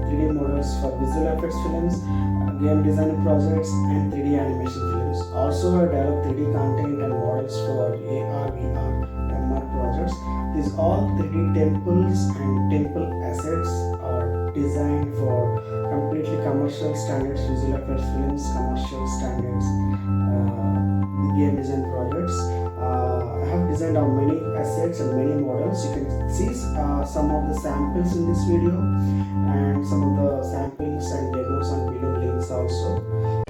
3D models for visual effects films, game design projects, and 3D animation films. Also, I develop 3D content and models for AR, VR, MR projects. These all 3D temples and temple assets are designed for completely commercial standards visual effects films, commercial standards game design projects. I have designed out many assets and many models. You can see some of the samples in this video and some of the samples and demos on below links also.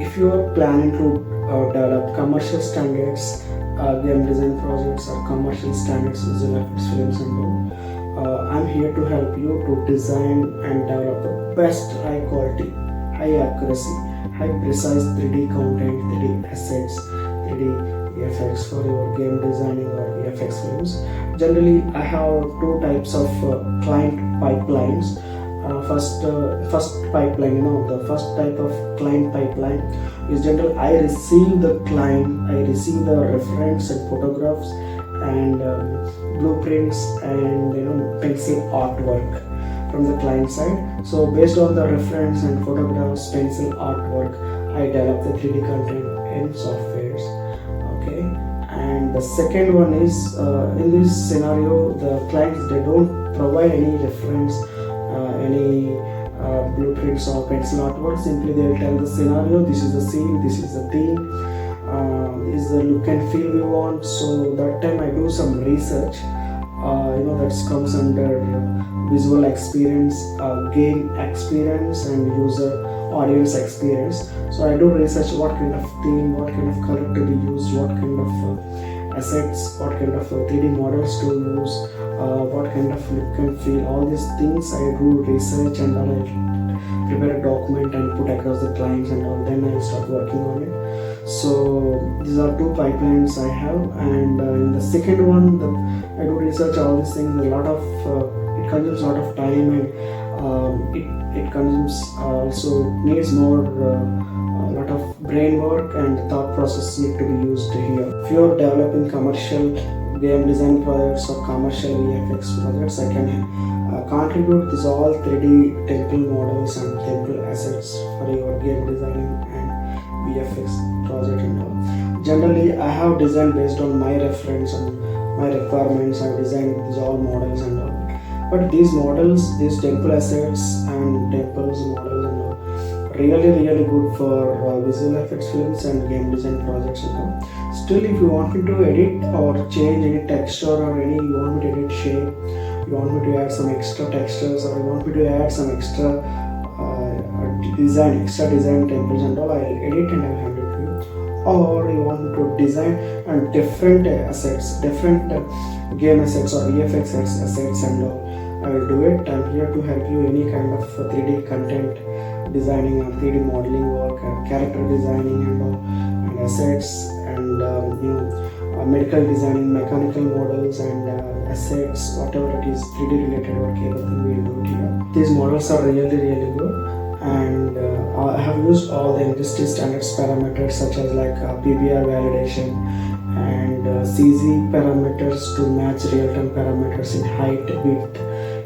If you are planning to develop commercial standards game design projects or commercial standards visual effects films and all, I'm here to help you to design and develop the best high quality, high accuracy, high precise 3D content, 3D assets, 3D VFX for your game designing or VFX films. Generally, I have two types of client pipelines. First pipeline, the first type of client pipeline is generally I receive the reference and photographs and blueprints and pencil artwork from the client side. So based on the reference and photographs, pencil artwork, I develop the 3D content in softwares. Okay, and the second one is in this scenario the clients, they don't provide any reference, any blueprints or pencil artwork. Simply they will tell the scenario, this is the scene, this is the theme, this is the look and feel we want. So that time I do some research, that comes under visual experience, game experience and user audience experience. So I do research what kind of theme, what kind of color to be used, what kind of assets, what kind of 3D models to use, what kind of look and feel. All these things I do research and then I prepare a document and put across the clients and all. Then I start working on it. So these are two pipelines I have, and in the second one, I do research all these things. It consumes a lot of time, and it consumes also needs more a lot of brain work and thought process need to be used here. If you are developing commercial game design projects or commercial VFX projects, I can contribute these all 3D temple models and temple assets for your game designing and VFX project and all. Generally, I have designed based on my reference and my requirements. I have designed these all models and all. But these models, these temple assets and temples models and all, really good for visual effects films and game design projects and all. Still, if you want me to edit or change any texture or you want me to edit shape, you want me to add some extra textures, or you want me to add some extra design temples and all, I'll edit and I'll hand it to you. Or you want me to design and different assets, different game assets or VFX assets and all, I will do it. I'm here to help you any kind of 3D content designing and 3D modeling work and character designing and all, and assets and medical designing, mechanical models and assets, whatever it is 3D related work, everything we will do it here. These models are really good, and I have used all the industry standards parameters such as like PBR validation and CZ parameters to match real-time parameters in height, width,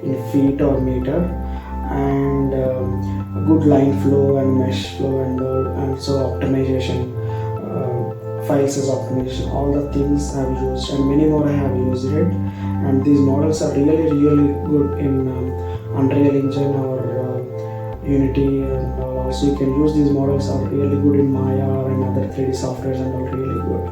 in feet or meter, and good line flow and mesh flow and all, and so optimization, file size optimization, all the things I have used, and many more I have used it. And these models are really good in Unreal Engine or Unity, and also you can use these models are really good in Maya and other 3D softwares and all, really good.